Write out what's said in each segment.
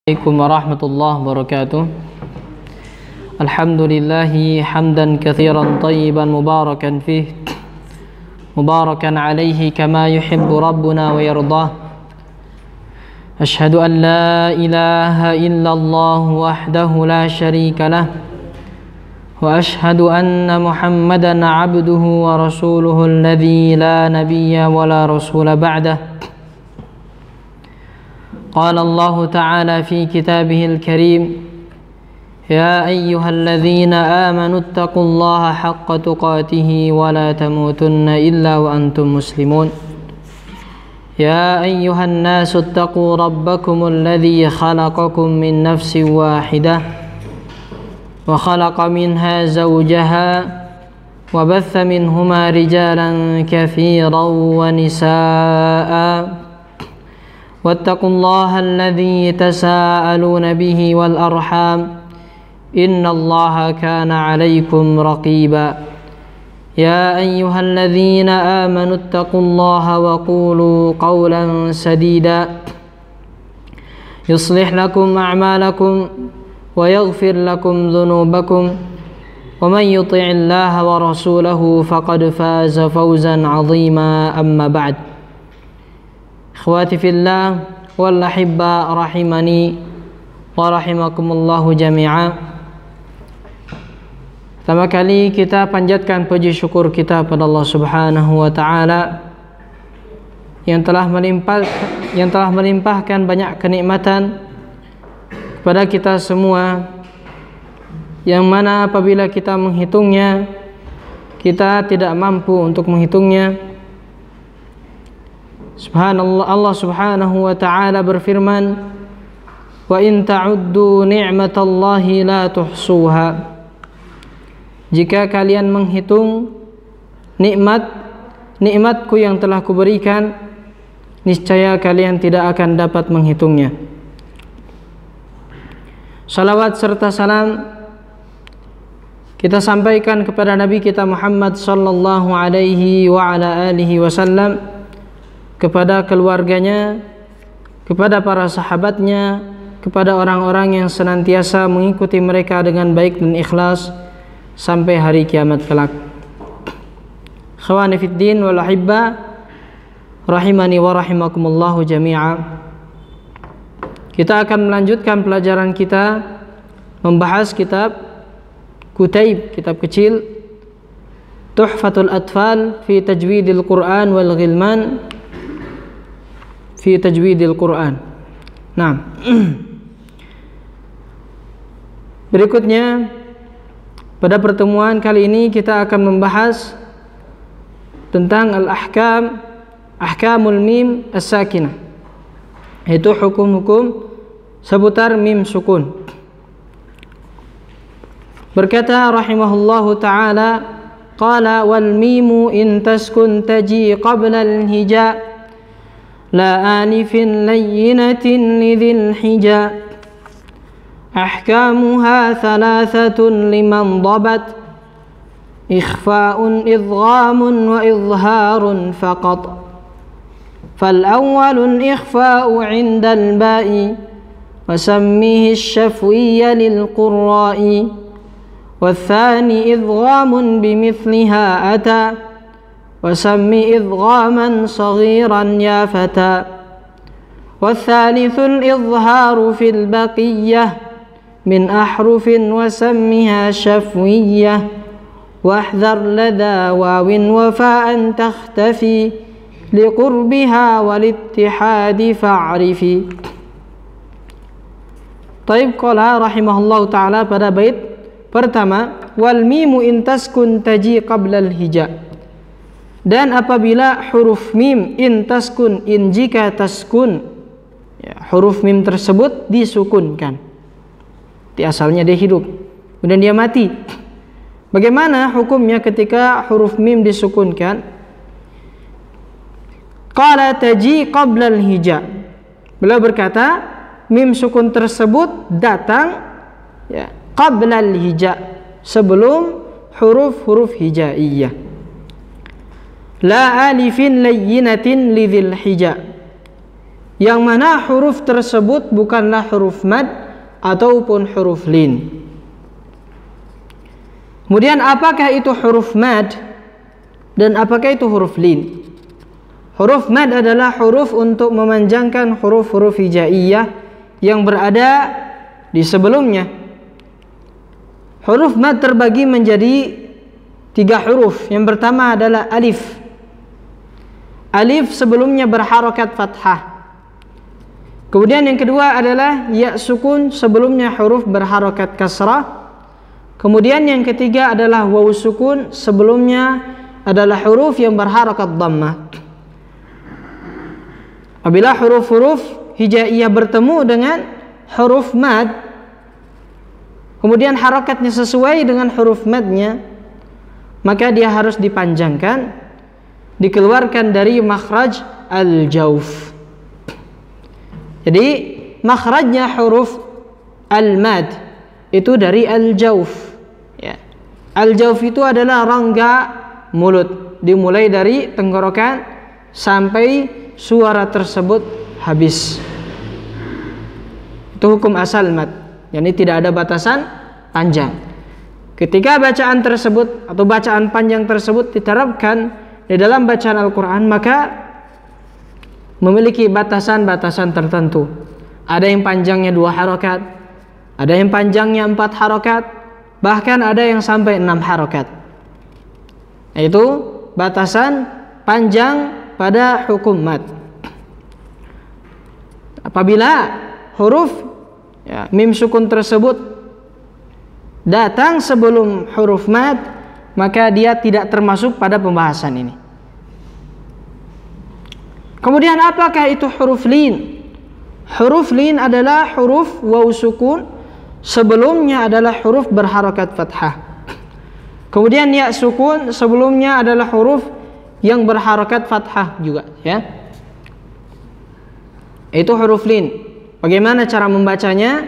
Assalamualaikum warahmatullahi wabarakatuh. Alhamdulillahi hamdan katsiran tayyiban mubarakan fih, mubarakan alaihi kama yuhibbu rabbuna wa yardah. Ashhadu an la ilaha illallah wahdahu la syarika lah, wa ashhadu anna Muhammadan abduhu wa rasuluhu alladzi la nabiyya wa la rasula ba'dah. قال الله تعالى في كتابه الكريم: يا أيها الذين آمنوا اتقوا الله حق تقاته ولا تموتن إلا وأنتم مسلمون. يا أيها الناس اتقوا ربكم الذي خلقكم من نفس واحدة وخلق منها زوجها وبث منهما رجالا كثيرا ونساء واتقوا الله الذي تساءلون به والأرحام إن الله كان عليكم رقيبا. يا أيها الذين آمنوا اتقوا الله وقولوا قولا سديدا يصلح لكم أعمالكم ويغفر لكم ذنوبكم ومن يطع الله ورسوله فقد فاز فوزا عظيما. أما بعد، Akhwati fillah wal ahibba rahimani wa rahimakumullahu jami'a. Pertama kali kita panjatkan puji syukur kita pada Allah Subhanahu wa taala yang telah melimpahkan banyak kenikmatan kepada kita semua, yang mana apabila kita menghitungnya kita tidak mampu untuk menghitungnya. Subhanallah, Allah Subhanahu wa ta'ala berfirman: wa in ta'uddu ni'matallahi la tuhsuha. Jika kalian menghitung nikmatku yang telah kuberikan, niscaya kalian tidak akan dapat menghitungnya. Salawat serta salam kita sampaikan kepada Nabi kita Muhammad sallallahu alaihi wa ala alihi wasallam, kepada keluarganya, kepada para sahabatnya, kepada orang-orang yang senantiasa mengikuti mereka dengan baik dan ikhlas sampai hari kiamat kelak. Khawani fiddin wal ahibba rahimani wa rahimakumullahu jami'a. Kita akan melanjutkan pelajaran kita membahas kitab Kutaib, kitab kecil Tuhfatul Atfal fi Tajwidil Quran wal Ghilman fi tajwidil Quran. Nah, berikutnya pada pertemuan kali ini kita akan membahas tentang ahkamul mim as-sakinah, yaitu hukum-hukum seputar mim sukun. Berkata rahimahullahu taala, qala wal mimu in taskun taji qabla al-hija لا آنف لينة لذي الحجا أحكامها ثلاثة لمن ضبط إخفاء إضغام وإظهار فقط. فالأول الإخفاء عند الباء وسميه الشفوي للقراء والثاني إضغام بمثلها أتى وسمي إضغاما صغيرا يا فتى والثالث الإظهار في البقية من أحرف وسمها شفوية واحذر لدى واو وفاء تختفي لقربها والاتحاد فاعرفي. طيب قال رحمه الله تعالى pada bait pertama, wal mimu in taskun taji qabla al-hija. Dan apabila huruf mim in taskun, in jika taskun, ya, huruf mim tersebut disukunkan. Di asalnya dia hidup, kemudian dia mati. Bagaimana hukumnya ketika huruf mim disukunkan? Qala taji qabla al-hija. Beliau berkata, mim sukun tersebut datang ya, qabla al-hija, sebelum huruf-huruf hijaiyah. La alifin layyinatin lidhil hija. yang mana huruf tersebut bukanlah huruf mad ataupun huruf lin. Kemudian apakah itu huruf mad dan apakah itu huruf lin? Huruf mad adalah huruf untuk memanjangkan huruf-huruf hijaiyah yang berada di sebelumnya. Huruf mad terbagi menjadi 3 huruf. Yang pertama adalah alif. Alif sebelumnya berharokat fathah. Kemudian yang kedua adalah ya sukun, sebelumnya huruf berharokat kasrah. Kemudian yang ketiga adalah waw sukun, sebelumnya adalah huruf yang berharokat dhammah. Apabila huruf-huruf hijaiyah bertemu dengan huruf mad, kemudian harokatnya sesuai dengan huruf madnya, maka dia harus dipanjangkan, dikeluarkan dari makhraj al-jauf. Jadi makhrajnya huruf al-mad itu dari al-jauf, ya. Al-jauf itu adalah rongga mulut, dimulai dari tenggorokan sampai suara tersebut habis. Itu hukum asal mad, yakni tidak ada batasan panjang. Ketika bacaan tersebut atau bacaan panjang tersebut diterapkan di dalam bacaan Al-Quran, maka memiliki batasan-batasan tertentu. Ada yang panjangnya 2 harokat, ada yang panjangnya 4 harokat, bahkan ada yang sampai 6 harokat. Yaitu batasan panjang pada hukum mad. Apabila huruf mim sukun tersebut datang sebelum huruf mad, maka dia tidak termasuk pada pembahasan ini. Kemudian apakah itu huruf lin? Huruf lin adalah huruf waw sukun, sebelumnya adalah huruf berharokat fathah. Kemudian ya sukun, sebelumnya adalah huruf yang berharokat fathah juga, ya. Itu huruf lin. Bagaimana cara membacanya?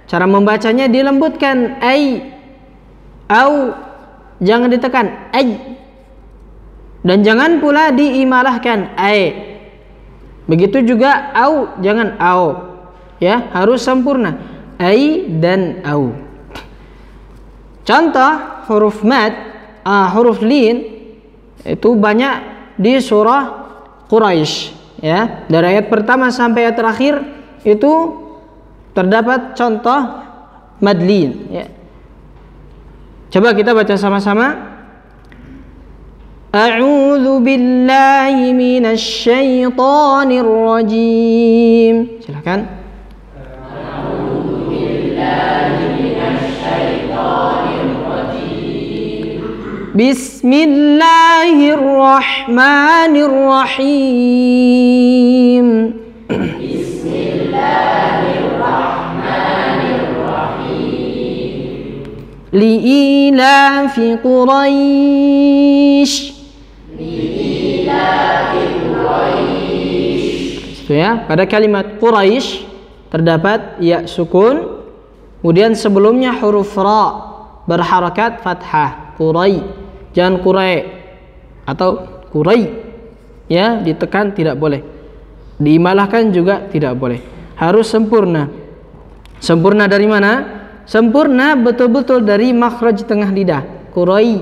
Cara membacanya dilembutkan ai, au, jangan ditekan ai, dan jangan pula diimalahkan ai. Begitu juga au, jangan au, ya, harus sempurna ai dan au. Contoh huruf mad, huruf lin itu banyak di surah Quraisy, ya. Dari ayat pertama sampai ayat terakhir itu terdapat contoh mad lin, ya. Coba kita baca sama-sama. A'udzu billahi minasy syaithanir rajim. Silakan. A'udzu billahi minasy syaithanir rajim. Bismillahirrahmanirrahim. Bismillahirrahmanirrahim. Li'ilafi Quraisy. Itu ya, pada kalimat Quraisy terdapat ya sukun, kemudian sebelumnya huruf ra berharakat fathah. Qurai, jangan Qurai atau Qurai, ya, ditekan tidak boleh, diimalahkan juga tidak boleh, harus sempurna. Sempurna dari mana? Sempurna betul-betul dari makhraj tengah lidah, Qurai,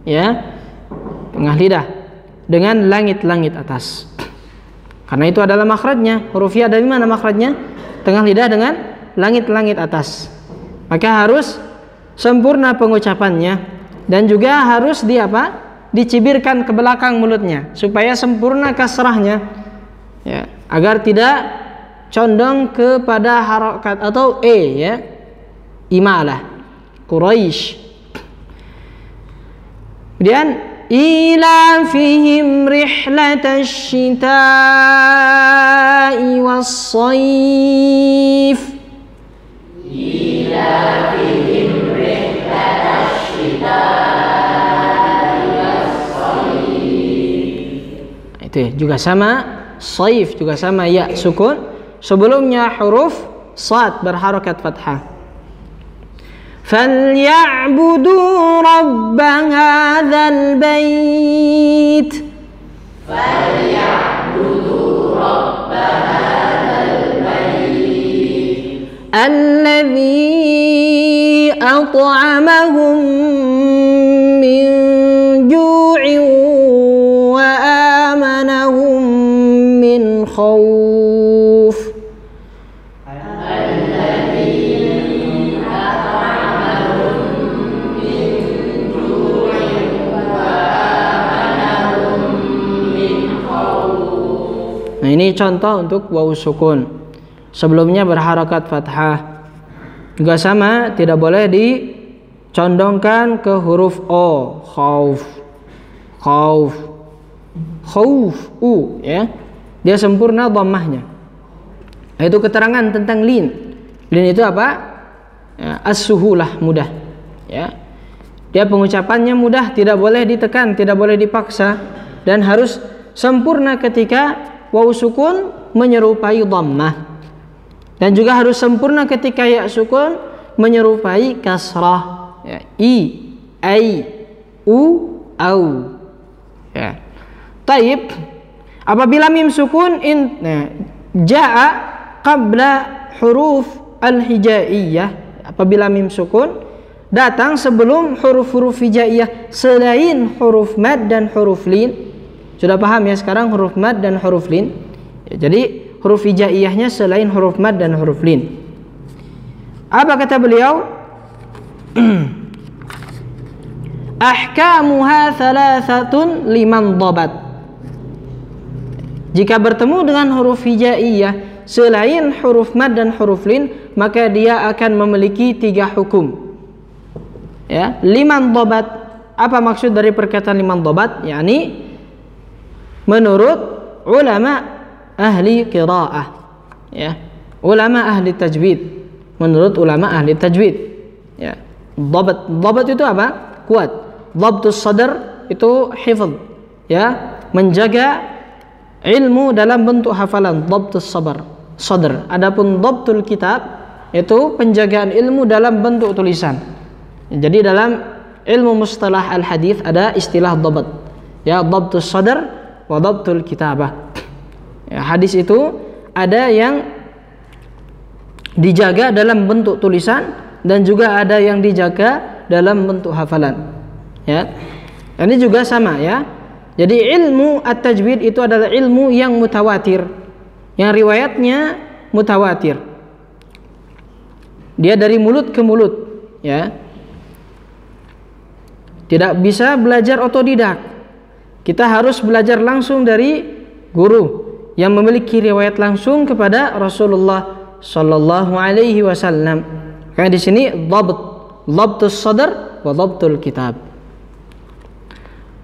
ya, tengah lidah dengan langit-langit atas. Karena itu adalah makhrajnya. Huruf ya dari mana makhrajnya? Tengah lidah dengan langit-langit atas. Maka harus sempurna pengucapannya dan juga harus dicibirkan ke belakang mulutnya supaya sempurna kasrahnya, ya, agar tidak condong kepada harokat atau ya, imalah. Quraisy. Kemudian ilafihim rihlatash shita'i was-shayf. Ilafihim rihlatash shita'i was-shayf. Itu juga sama, shayf juga sama ya sukun, sebelumnya huruf shad berharakat fathah. فَلْيَعْبُدُوا رَبَّ هَذَا الْبَيْتِ. فَلْيَعْبُدُوا رَبَّ هَذَا alladzi at'amahum min ju'in wa amanahum min khauf. Nah, ini contoh untuk wawu sukun. Sebelumnya berharakat fathah. Juga sama, tidak boleh dicondongkan ke huruf o. Khauf, khauf, khauf, u, ya. Dia sempurna dhammahnya. Itu keterangan tentang lin. Lin itu apa? Ya, as-suhulah, mudah. Ya. Dia pengucapannya mudah, tidak boleh ditekan, tidak boleh dipaksa, dan harus sempurna ketika wawu sukun menyerupai dhammah, dan juga harus sempurna ketika ya sukun menyerupai kasrah, ya, i, ai, u, au, ya. Taib, apabila mim sukun jaa qabla huruf al-hijaiyah, apabila mim sukun datang sebelum huruf-huruf hijaiyah selain huruf mad dan huruf lin. Sudah paham ya sekarang huruf mad dan huruf lin? Ya, jadi huruf hijaiyahnya selain huruf mad dan huruf lin. Apa kata beliau? Ahkamuha thalathatun liman dhabat. Jika bertemu dengan huruf hijaiyah selain huruf mad dan huruf lin, maka dia akan memiliki 3 hukum. Ya, liman dhabat. Apa maksud dari perkataan liman dhabat? Yani menurut ulama ahli qiraah, ya, ulama ahli tajwid, menurut ulama ahli tajwid, ya. Dhabat itu apa? Kuat. Dhabtus sadr itu hifz, ya, menjaga ilmu dalam bentuk hafalan. Dhabtus sadr. Adapun dhabtul kitab itu penjagaan ilmu dalam bentuk tulisan. Jadi dalam ilmu mustalah al hadis ada istilah dhabat, ya, dhabtus sadr wa dhabtul kitabah. Ya, hadis itu ada yang dijaga dalam bentuk tulisan dan juga ada yang dijaga dalam bentuk hafalan. Ya. Ini juga sama, ya. Jadi ilmu at-tajwid itu adalah ilmu yang mutawatir, yang riwayatnya mutawatir. Dia dari mulut ke mulut, ya. Tidak bisa belajar otodidak. Kita harus belajar langsung dari guru yang memiliki riwayat langsung kepada Rasulullah sallallahu alaihi wasallam. Karena di sini dhabtus sadr wa dhabtul kitab.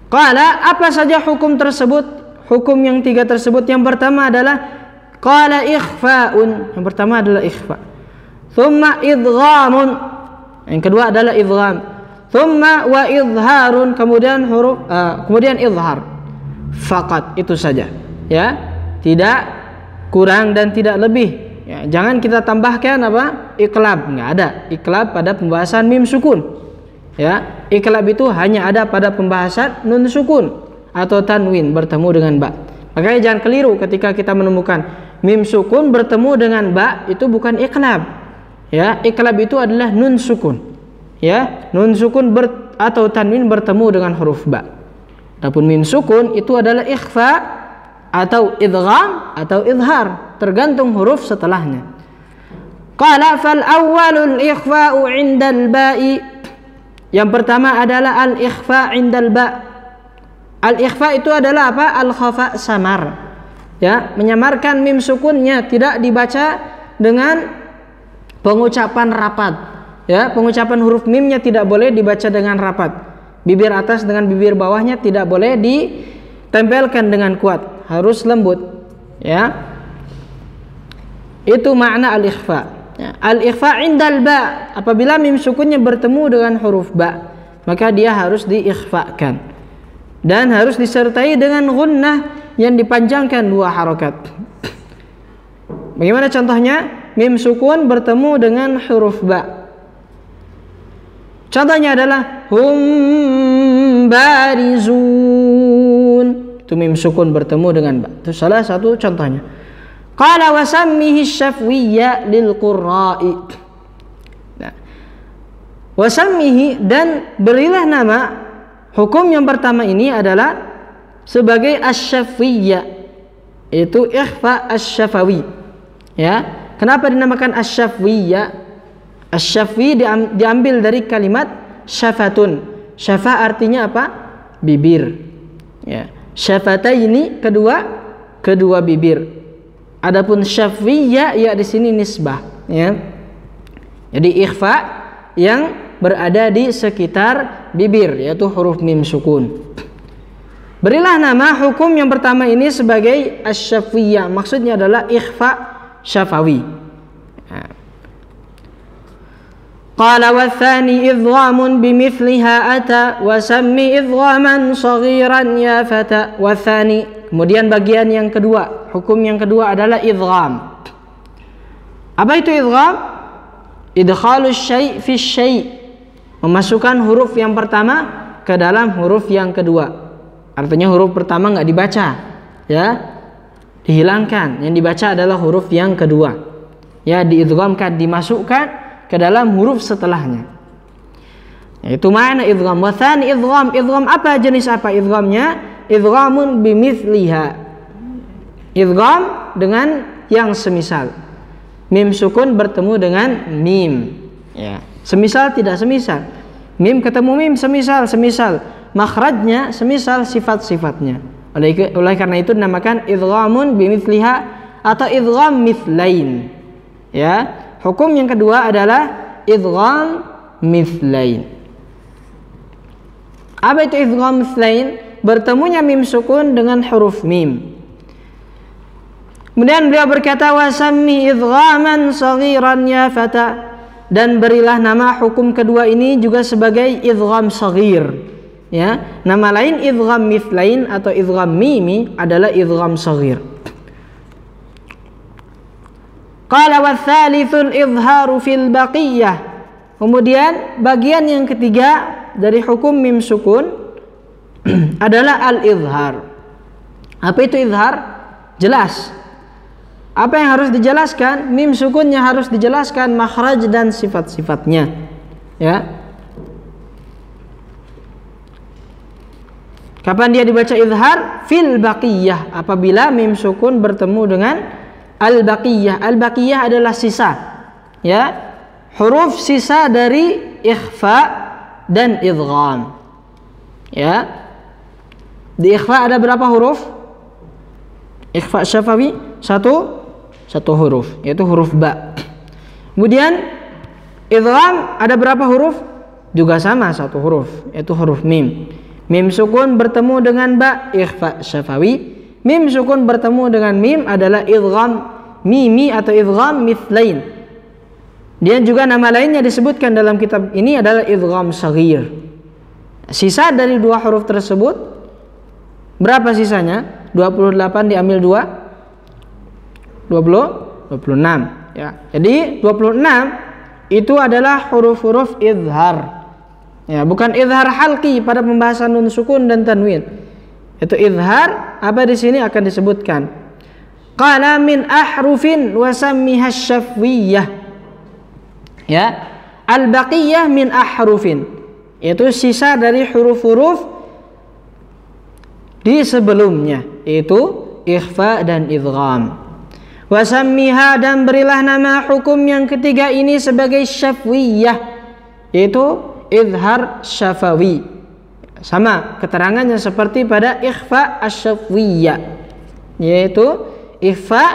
Qala, apa saja hukum tersebut? Hukum yang 3 tersebut, yang pertama adalah qala ikhfa'un. Yang pertama adalah ikhfa. Thumma idghamun. Yang kedua adalah idgham. Thumma wa idharun, kemudian kemudian idhar. Faqat, itu saja, ya. Tidak kurang dan tidak lebih, ya. Jangan kita tambahkan apa? Iqlab, enggak ada iqlab pada pembahasan mim sukun, ya. Iqlab itu hanya ada pada pembahasan nun sukun atau tanwin bertemu dengan ba. Makanya jangan keliru ketika kita menemukan mim sukun bertemu dengan ba, itu bukan iqlab, ya. Iqlab itu adalah nun sukun, ya, nun sukun atau tanwin bertemu dengan huruf ba. Adapun mim sukun itu adalah ikhfa atau idgham atau idhar, tergantung huruf setelahnya. Qala fal awwalul ikhfa'u 'indal ba'i. Yang pertama adalah al ikhfa' 'indal ba'. Al ikhfa' itu adalah apa? Al khafa' samar, ya, menyamarkan mim sukunnya, tidak dibaca dengan pengucapan rapat. Ya, pengucapan huruf mimnya tidak boleh dibaca dengan rapat. Bibir atas dengan bibir bawahnya tidak boleh ditempelkan dengan kuat, harus lembut, ya. Itu makna al-ikhfa. Ya, al-ikhfa 'indal ba, apabila mim sukunnya bertemu dengan huruf ba, maka dia harus diikhfakan dan harus disertai dengan gunnah yang dipanjangkan 2 harokat. Bagaimana contohnya? Mim sukun bertemu dengan huruf ba. Contohnya adalah hum barizun. Itu mim sukun bertemu dengan ba. Itu salah satu contohnya. Qala wa sammihi syafwiyya lil qurra'i. Nah, wa sammihi, dan berilah nama hukum yang pertama ini adalah sebagai asy-syafwiyya, yaitu ikhfa asy-syafawi. Ya, kenapa dinamakan asy-syafwiyya? Asy-syafwi diambil dari kalimat syafatun. Syafa artinya apa? Bibir. Ya, syafataini kedua bibir. Adapun syafwiyya ya di sini nisbah, ya. Jadi ikhfa yang berada di sekitar bibir, yaitu huruf mim sukun. Berilah nama hukum yang pertama ini sebagai asy-syafwiyya. Maksudnya adalah ikhfa syafawi. Qala wa tsani idghamun bimithliha ata wa sammi idghaman saghiran ya fata. Wa tsani, kemudian bagian yang kedua, hukum yang kedua adalah idgham. Apa itu idgham? Idkhalus syai' fi syai', memasukkan huruf yang pertama ke dalam huruf yang kedua. Artinya huruf pertama enggak dibaca, ya, dihilangkan. Yang dibaca adalah huruf yang kedua, ya, diidghamkan, dimasukkan ke dalam huruf setelahnya. Itu makna idgham. Wa tsani idgham. Idgham apa, jenis apa idghamnya? Idghamun bimithliha. Idgham dengan yang semisal. Mim sukun bertemu dengan mim. Ya. Semisal tidak semisal. Mim ketemu mim semisal. Makhrajnya semisal, sifat-sifatnya. Oleh karena itu dinamakan idghamun bimithliha atau idgham mithlain. Ya. Hukum yang kedua adalah idgham mithlain. Apa itu idgham mithlain? Bertemunya mim sukun dengan huruf mim. Kemudian beliau berkata wa sammi idghaman saghiran ya fata, dan berilah nama hukum kedua ini juga sebagai idgham saghir. Ya, nama lain idgham mithlain atau idgham mimi adalah idgham saghir. Qala wa tsalitsul izharu fil baqiyah. Kemudian bagian yang ketiga dari hukum mim sukun adalah al-izhar. Apa itu izhar? Jelas. Apa yang harus dijelaskan? Mim sukunnya harus dijelaskan makhraj dan sifat-sifatnya. Ya. Kapan dia dibaca izhar? Fil baqiyah, apabila mim sukun bertemu dengan al-baqiyah. Al-baqiyah adalah sisa, ya, huruf sisa dari ikhfa dan idgham. Ya, di ikhfa ada berapa huruf? Ikhfa syafawi satu huruf, yaitu huruf ba. Kemudian idgham ada berapa huruf? Juga sama, satu huruf, yaitu huruf mim. Mim sukun bertemu dengan ba, ikhfa syafawi. Mim sukun bertemu dengan mim adalah idgham mimi atau idgham mithlain. Dia juga nama lainnya disebutkan dalam kitab ini adalah idgham saghir. Sisa dari dua huruf tersebut berapa sisanya? 28 diambil 2 26, ya. Jadi 26 itu adalah huruf-huruf izhar. Ya, bukan izhar halqi pada pembahasan nun sukun dan tanwin. Itu izhar apa di sini akan disebutkan. Qala min ahrufin wa sammiha syafwiyah. Ya, al-baqiyah min ahrufin, yaitu sisa dari huruf-huruf di sebelumnya, yaitu ikhfa dan idgham. Wa sammiha, dan berilah nama hukum yang ketiga ini sebagai syafwiyah, yaitu izhar syafawi. Sama keterangannya seperti pada ikhfa asy-syafwiyah, yaitu ikhfa,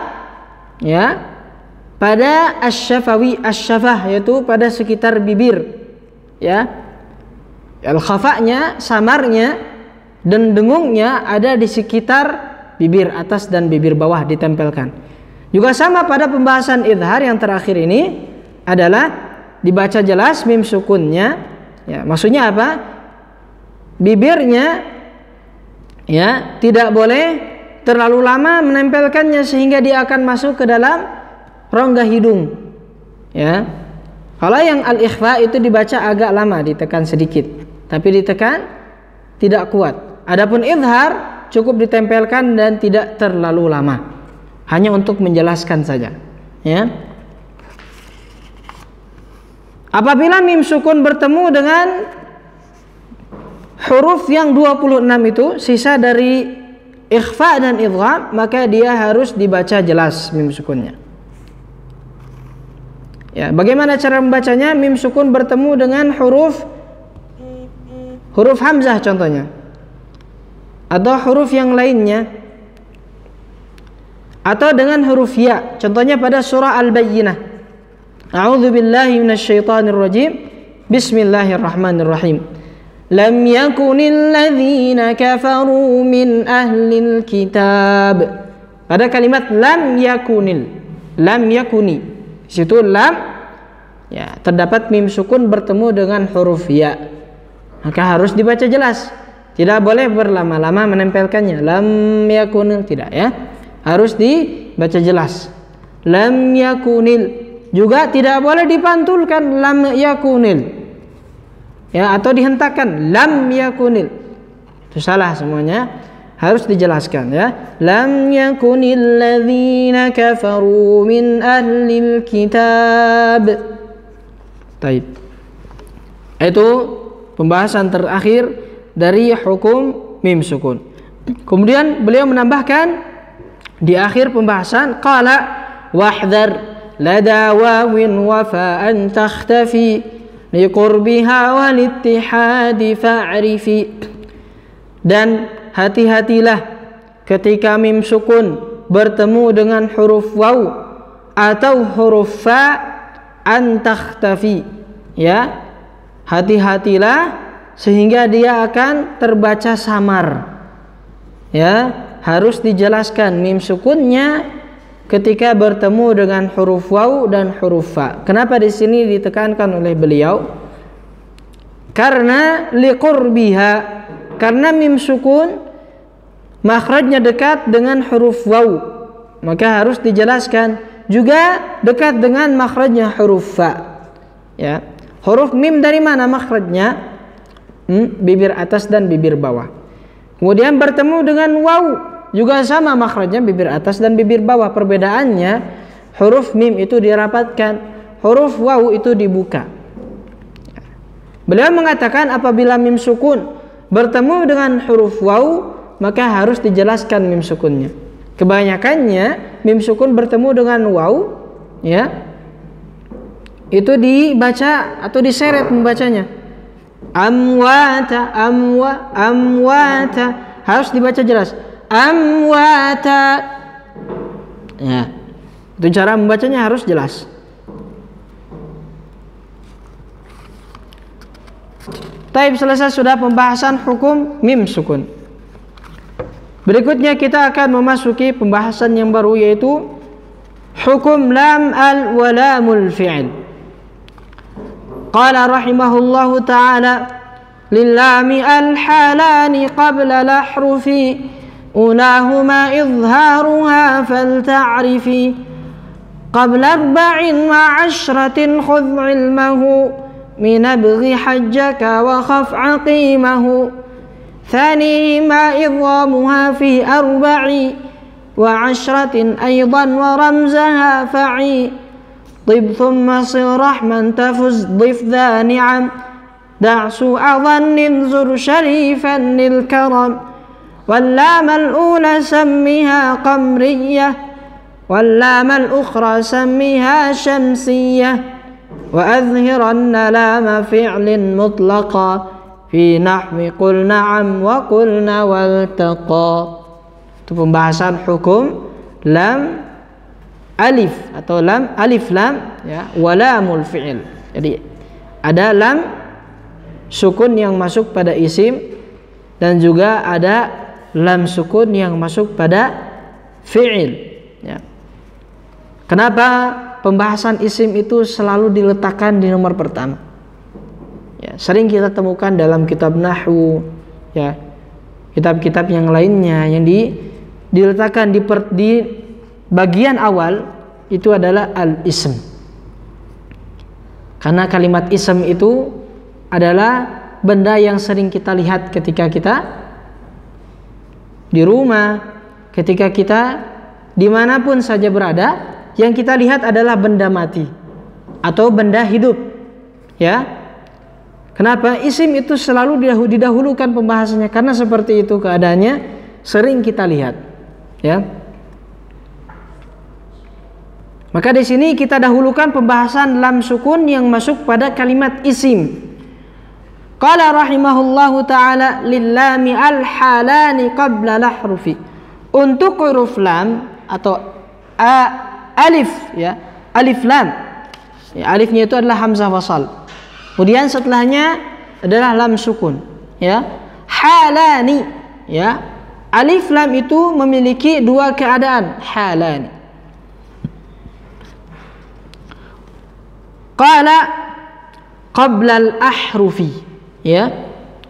ya, pada asy-syafawi, asy-syafah yaitu pada sekitar bibir, ya. Al-khafa'nya, samarnya dan dengungnya ada di sekitar bibir atas dan bibir bawah ditempelkan. Juga sama pada pembahasan izhar yang terakhir ini adalah dibaca jelas mim sukunnya, ya. Maksudnya apa? Bibirnya, ya, tidak boleh terlalu lama menempelkannya sehingga dia akan masuk ke dalam rongga hidung, ya. Kalau yang al-ikhfa itu dibaca agak lama, ditekan sedikit, tapi ditekan tidak kuat. Adapun izhar cukup ditempelkan dan tidak terlalu lama. hanya untuk menjelaskan saja, ya. Apabila mim sukun bertemu dengan huruf yang 26 itu, sisa dari ikhfa dan idgham, maka dia harus dibaca jelas mim sukunnya. Ya, bagaimana cara membacanya? Mim sukun bertemu dengan huruf hamzah contohnya, atau huruf yang lainnya, atau dengan huruf ya. Contohnya pada surah Al-Bayyinah. A'udzu billahi minasyaitonir rajim. Bismillahirrahmanirrahim. Lam yakunil ladzina kafaru min ahlil kitab. Pada kalimat lam yakunil, lam yakuni, di situ lam, ya, terdapat mim sukun bertemu dengan huruf ya. Maka harus dibaca jelas. Tidak boleh berlama-lama menempelkannya. Lam yakunil, tidak, ya. Harus dibaca jelas. Lam yakunil. Juga tidak boleh dipantulkan lam yakunil, ya, atau dihentakkan lam yakunil. Itu salah semuanya. Harus dijelaskan, ya. Lam yakunil ladzina kafaru min ahlil kitab. Baik. Itu pembahasan terakhir dari hukum mim sukun. Kemudian beliau menambahkan di akhir pembahasan, qala wahdhar lada wawin wafa'an takhtafi liqurbiha walittihadi fa'rifi. Dan hati-hatilah ketika mim sukun bertemu dengan huruf waw atau huruf fa an takhtafi, ya, hati-hatilah sehingga dia akan terbaca samar, ya. Harus dijelaskan mim sukunnya ketika bertemu dengan huruf waw dan huruf fa. Kenapa di sini ditekankan oleh beliau? Karena liqurbiha, karena mim sukun makhrajnya dekat dengan huruf waw, maka harus dijelaskan juga dekat dengan makhrajnya huruf fa, ya. Huruf mim dari mana makhrajnya? Bibir atas dan bibir bawah. Kemudian bertemu dengan waw, juga sama makhrajnya, bibir atas dan bibir bawah. Perbedaannya, huruf mim itu dirapatkan, huruf waw itu dibuka. Beliau mengatakan apabila mim sukun bertemu dengan huruf waw, maka harus dijelaskan mim sukunnya. Kebanyakannya mim sukun bertemu dengan waw, ya, itu dibaca atau diseret membacanya. Amwata, amwata, harus dibaca jelas. Amwata, ya, itu cara membacanya harus jelas. Taib, selesai sudah pembahasan hukum mim sukun. Berikutnya kita akan memasuki pembahasan yang baru, yaitu hukum lam al wa lamul fi'il. Qala rahimahullahu ta'ala lillami al halani qabla lahrufi ulahuma izharuha falta'rifi qabla 24 khudh ilmahu min abghi hajjaka wa khaf aqimahu thanihima idhamuha fi 4 و10 أيضا ورمزها فعي طب ثم صر رحما تفز ضف ذا نعم دع سوء ظن زر شريفا للكرم واللام الأولى سمها قمرية واللام الأخرى سمها شمسية وأظهرن لام فعل مطلقا في نحو قل نعم وقلنا والتقى. Itu pembahasan hukum lam alif atau lam alif lam, ya, walamul fi'il. Jadi ada lam sukun yang masuk pada isim dan juga ada lam sukun yang masuk pada fi'il, ya. Kenapa pembahasan isim itu selalu diletakkan di nomor pertama? Ya, sering kita temukan dalam kitab nahwu, ya, kitab-kitab yang lainnya yang diletakkan di bagian awal itu adalah al-ism. Karena kalimat ism itu adalah benda yang sering kita lihat ketika kita di rumah, ketika kita dimanapun saja berada, yang kita lihat adalah benda mati atau benda hidup. Ya, kenapa isim itu selalu didahulukan pembahasannya? Karena seperti itu keadaannya sering kita lihat. Ya, maka di sini kita dahulukan pembahasan lam sukun yang masuk pada kalimat isim. Qala rahimahullahu ta'ala lillami al-halani qabla lahrufi. Untuk huruf lam atau alif, ya, alif lam, ya, alifnya itu adalah hamzah wasal, kemudian setelahnya adalah lam sukun, ya. Halani, ya, alif lam itu memiliki dua keadaan. Halani. Qala qabla al-ahrufi, ya,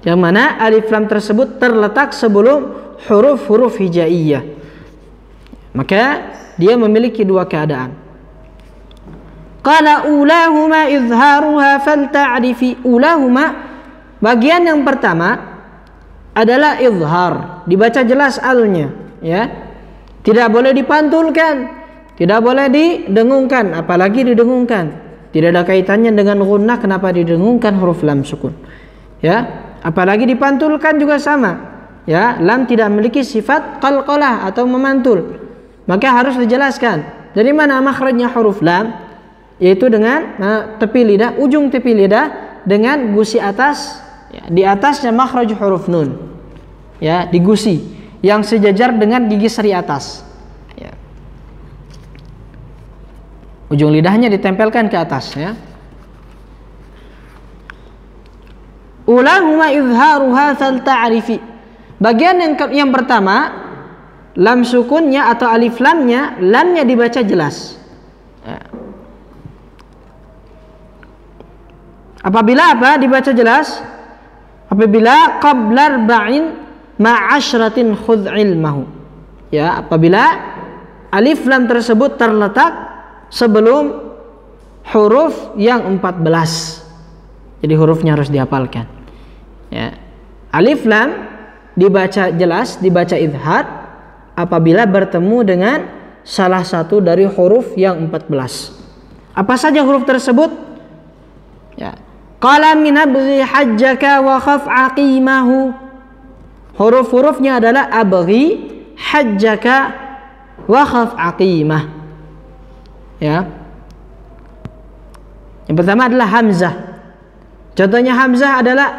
yang mana alif lam tersebut terletak sebelum huruf-huruf hijaiyah, maka dia memiliki dua keadaan. Qala ulahuma izharuha falta'rifi. Ulahuma, bagian yang pertama adalah izhar, dibaca jelas alnya, ya, tidak boleh dipantulkan, tidak boleh didengungkan, apalagi didengungkan. Tidak ada kaitannya dengan gunnah, kenapa didengungkan huruf lam sukun, ya, apalagi dipantulkan juga sama, ya. Lam tidak memiliki sifat qalqalah atau memantul, maka harus dijelaskan dari mana makhrajnya huruf lam, yaitu dengan tepi lidah, ujung tepi lidah dengan gusi atas, ya, di atasnya makhraj huruf nun, ya, digusi yang sejajar dengan gigi seri atas, ya. Ujung lidahnya ditempelkan ke atas, ya. Ulahuma izharuha fal ta'rifi. Bagian yang pertama, lam sukunnya atau alif lamnya, lamnya dibaca jelas. Ya. Apabila apa dibaca jelas? Apabila qabla arba'in ma'asyratin khudh ilmahu. Ya, apabila alif lam tersebut terletak sebelum huruf yang 14. Jadi hurufnya harus dihafalkan. Ya. Alif lam dibaca jelas, dibaca izhar apabila bertemu dengan salah satu dari huruf yang 14. Apa saja huruf tersebut? Ya. Qala min abghi hajjaka wa khaf aqimahu. Huruf-hurufnya adalah abghi, hajjaka, wa khaf aqimah. Ya. Yang pertama adalah hamzah. Contohnya hamzah adalah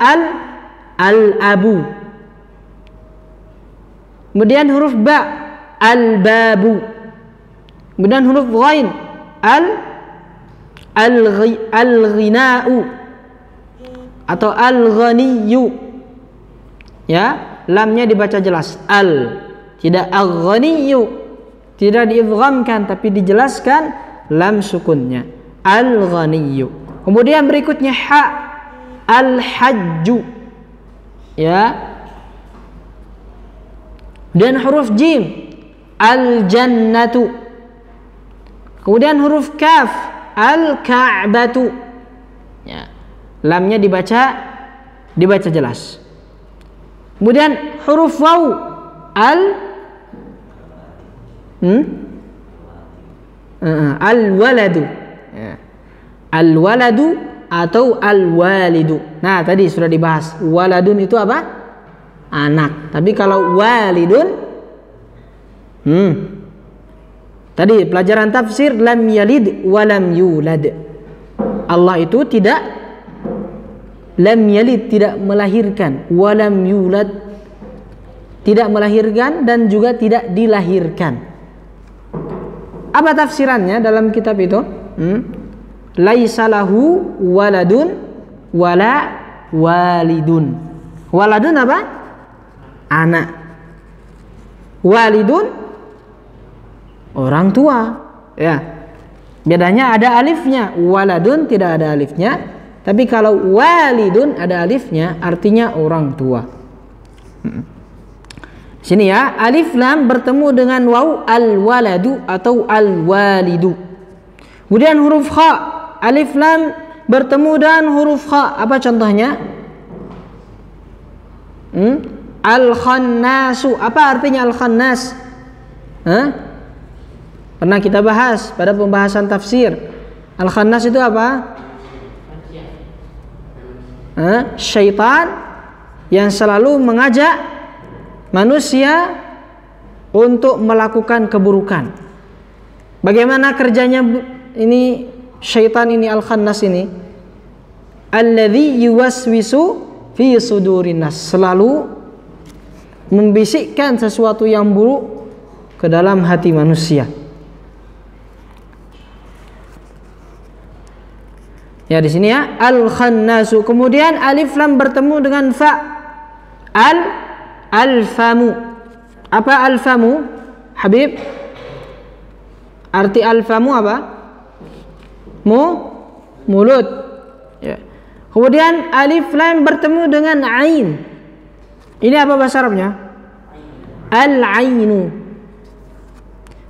al-abu. Kemudian huruf ba, al-babu. Kemudian huruf ghain, al-ghina'u atau al-ghaniyu. Ya, lamnya dibaca jelas, tidak al-ghaniyu, tidak diidghamkan tapi dijelaskan lam sukunnya, al-ghaniyu. Kemudian berikutnya ha, al-hajju, ya. Dan huruf jim, al-jannatu. Kemudian huruf kaf, al-ka'batu, ya. Lamnya dibaca jelas. Kemudian huruf waw, al-waladu, ya. Al-waladu atau al-walidu. Nah, tadi sudah dibahas. Waladun itu apa? Anak. Tapi kalau walidun, tadi pelajaran tafsir, lam yalid wa lam yulad. Allah itu tidak, lam yalid tidak melahirkan, wa lam yulad tidak melahirkan dan juga tidak dilahirkan. Apa tafsirannya dalam kitab itu? Laisa lahu waladun wala walidun. Waladun apa? Anak. Walidun orang tua, ya. Bedanya ada alifnya. Waladun tidak ada alifnya, tapi kalau walidun ada alifnya, artinya orang tua. Sini ya, alif lam bertemu dengan waw, al-waladu atau al-walidu. Kemudian huruf kha, alif lam bertemu dengan huruf kha. Apa contohnya? Al-khannasu. Apa artinya al-khannas? Pernah kita bahas pada pembahasan tafsir. Al-khannas itu apa? Syaitan yang selalu mengajak manusia untuk melakukan keburukan. Bagaimana kerjanya ini syaitan ini, al-khannas ini? Alladzi yuwaswisu fi sudurin nas, selalu membisikkan sesuatu yang buruk ke dalam hati manusia. Ya, di sini ya, al-khannasu. Kemudian alif lam bertemu dengan fa. Al-famu. Apa al-famu? Habib? Arti al-famu apa? Mulut. Ya. Kemudian alif lam bertemu dengan ain. Ini apa bahasa Arabnya? Al-ainu.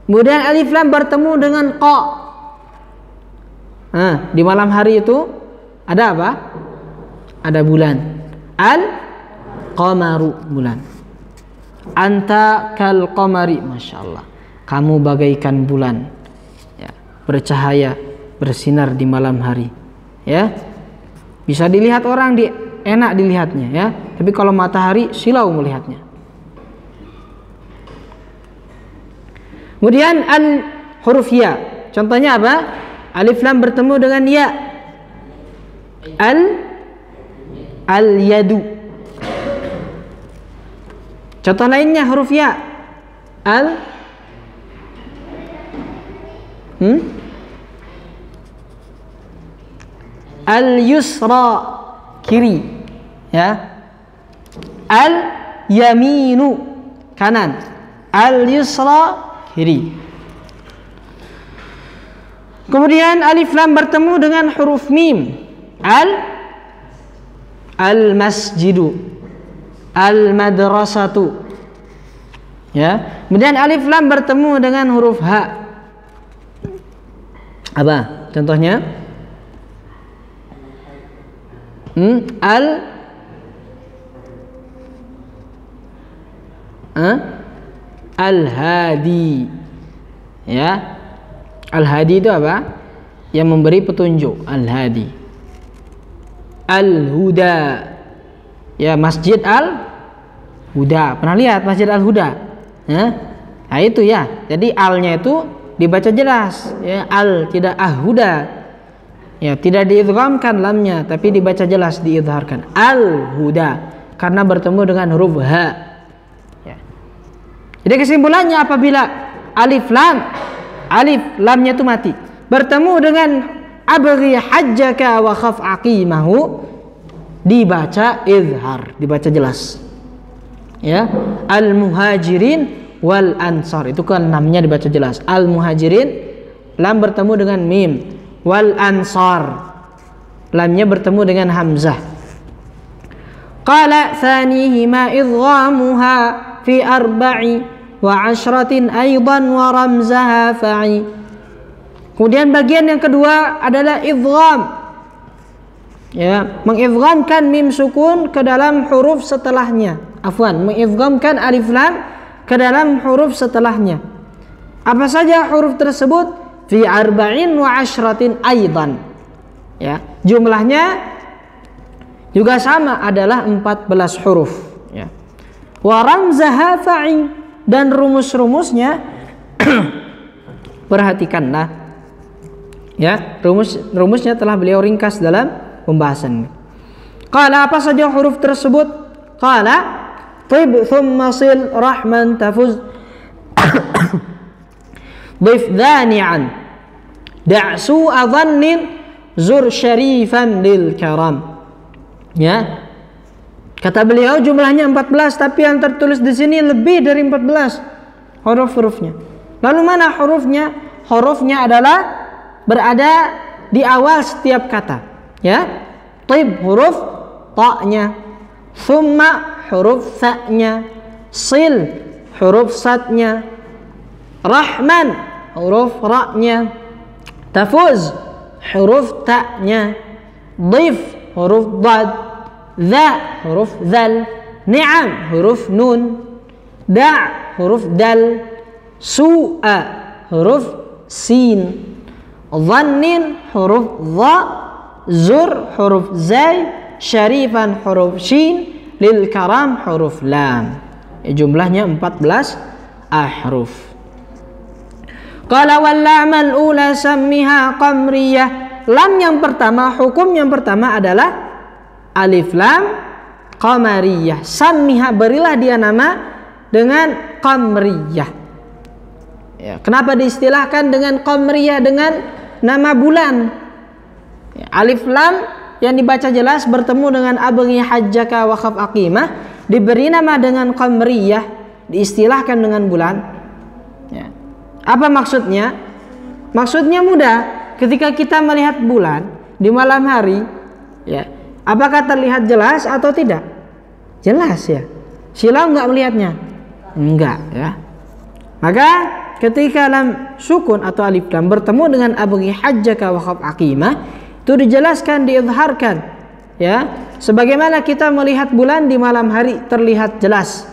Kemudian alif lam bertemu dengan qa. Di malam hari itu ada apa? Ada bulan. Al-qamaru, bulan. Anta kal qamari, masya Allah. Kamu bagaikan bulan, ya, bercahaya, bersinar di malam hari. Ya, bisa dilihat orang, enak dilihatnya. Ya, tapi kalau matahari silau melihatnya. Kemudian huruf ya. Contohnya apa? Alif lam bertemu dengan ya. Al-yadu. Contoh lainnya huruf ya. Al-yusra, kiri. Ya. Al-yaminu, kanan. Al-yusra, kiri. Kemudian alif lam bertemu dengan huruf mim. Al-masjidu, al-madrasatu. Ya. Kemudian alif lam bertemu dengan huruf ha. Apa contohnya? Al-hadi. Ya. Al-hadi itu apa? Yang memberi petunjuk. Al-hadi. Al-huda. Ya, Masjid Al-Huda. Pernah lihat Masjid Al-Huda? Ya? Nah itu ya. Jadi al-nya itu dibaca jelas. Ya, al, tidak ah-huda. Ya, tidak diidghamkan lamnya, tapi dibaca jelas, diidharkan. Al-Huda. Karena bertemu dengan huruf ha. Ya. Jadi kesimpulannya apabila alif lamnya itu mati, bertemu dengan abghi hajjaka wa khaf aqimahu, dibaca izhar, dibaca jelas. Ya, al-muhajirin wal ansar, itu kan namanya dibaca jelas. Al-muhajirin, lam bertemu dengan mim. Wal ansar, lamnya bertemu dengan hamzah. Qala thanihima idghamuha fi arba'i wa ashratin aidan wa ramzaha fa'i. Kemudian bagian yang kedua adalah idgham. Ya, mengidghamkan mim sukun ke dalam huruf setelahnya. Mengidghamkan alif lam ke dalam huruf setelahnya. Apa saja huruf tersebut? Fi arba'in wa ashratin aidan. Ya, jumlahnya juga sama, adalah 14 huruf. Ya. Wa ramzaha fa'i, dan rumus-rumusnya perhatikanlah. Ya, rumusnya telah beliau ringkas dalam pembahasan ini. Qala, apa saja huruf tersebut? Qala, tib thumma sil rahman tafuz dhif dhani'an da'su adhannin zur syarifan lil karam. Ya, kata beliau jumlahnya 14, tapi yang tertulis di sini lebih dari 14 huruf-hurufnya. Lalu mana hurufnya? Hurufnya adalah berada di awal setiap kata. Ya, tib huruf ta-nya, thumma huruf tha-nya, sil huruf sad-nya, rahman huruf ra-nya, tafuz huruf ta-nya, dhif huruf dad, dha huruf dhal, ni'am huruf nun, da' huruf dal, su'a huruf sin, dhannin huruf dha, zur huruf zai, syarifan huruf shin, lil karam huruf lam. Jumlahnya 14 ahruf. Qala wal lam al ula sammiha qamriyah. Lam yang pertama, hukum yang pertama adalah alif lam qamariyah. Sammiha, berilah dia nama dengan qamariyah. Ya, kenapa diistilahkan dengan qamariyah, dengan nama bulan? Ya, alif lam yang dibaca jelas bertemu dengan abghi hajjaka wa khaf aqimah, diberi nama dengan qamariyah, diistilahkan dengan bulan. Ya. Apa maksudnya? Maksudnya mudah. Ketika kita melihat bulan di malam hari, ya, apakah terlihat jelas atau tidak? Jelas ya. Silau enggak melihatnya? Enggak ya. Maka ketika lam sukun atau alif lam bertemu dengan abghi hajjaka wa khaf aqimah, itu dijelaskan, diizharkan ya. Sebagaimana kita melihat bulan di malam hari terlihat jelas.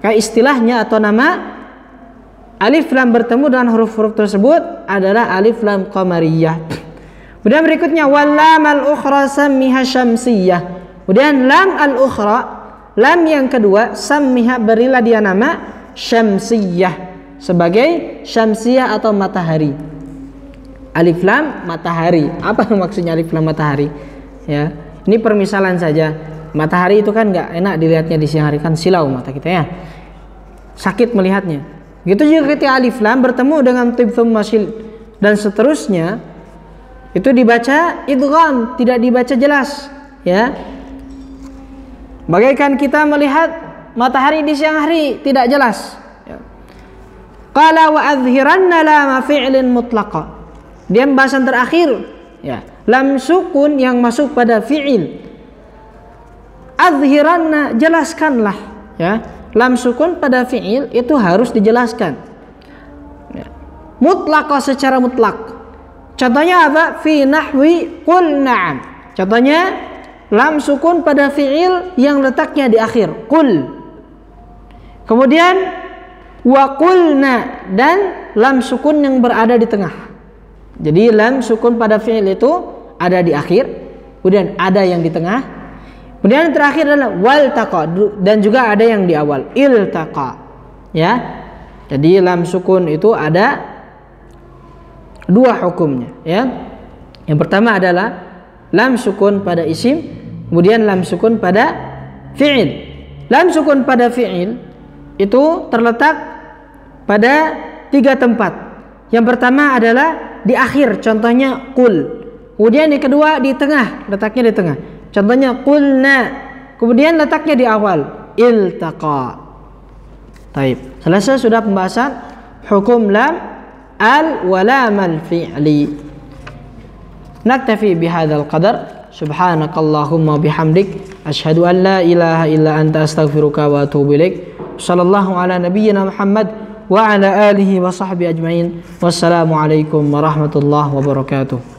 Kayak istilahnya atau nama alif lam bertemu dengan huruf-huruf tersebut adalah alif lam qamariyah. Kemudian berikutnya wal lam al ukhra sammiha syamsiyah. Kemudian lam al ukhra, lam yang kedua, sammiha, berilah dia nama syamsiyah, sebagai syamsiyah atau matahari. Alif lam matahari. Apa maksudnya alif lam matahari? Ya, ini permisalan saja. Matahari itu kan nggak enak dilihatnya di siang hari, kan silau mata kita ya, sakit melihatnya. Gitu juga ketika alif lam bertemu dengan tib thumma shil dan seterusnya, itu dibaca idgham, tidak dibaca jelas ya. Bagaikan kita melihat matahari di siang hari tidak jelas. Qala wa adhiranna lama fi'lin mutlaqa. Dia pembahasan terakhir ya, lam sukun yang masuk pada fi'il. Adhiranna, jelaskanlah ya. Lam sukun pada fi'il itu harus dijelaskan ya. Mutlaqa, secara mutlak. Contohnya apa? Fi nahwi qul na'am. Contohnya lam sukun pada fi'il yang letaknya di akhir, qul. Kemudian wa qulna, dan lam sukun yang berada di tengah. Jadi lam sukun pada fi'il itu ada di akhir, kemudian ada yang di tengah, kemudian yang terakhir adalah waltaqa, dan juga ada yang di awal, iltaqa ya. Jadi lam sukun itu ada dua hukumnya ya. Yang pertama adalah lam sukun pada isim, kemudian lam sukun pada fi'il. Lam sukun pada fi'il itu terletak pada 3 tempat. Yang pertama adalah di akhir, contohnya qul. Kemudian yang kedua di tengah, letaknya di tengah, contohnya qulna. Kemudian letaknya di awal, iltaqa. Taib. Selesai sudah pembahasan hukum lam al wa lam al fi'li. Naktafi bihadzal qadar. Subhanakallahumma bihamdik, asyhadu an la ilaha illa anta, astaghfiruka wa atubu ilaik. Sallallahu ala nabiyyina Muhammad wa ala alihi wa sahbihi ajmain. Wassalamu alaikum warahmatullahi wabarakatuh.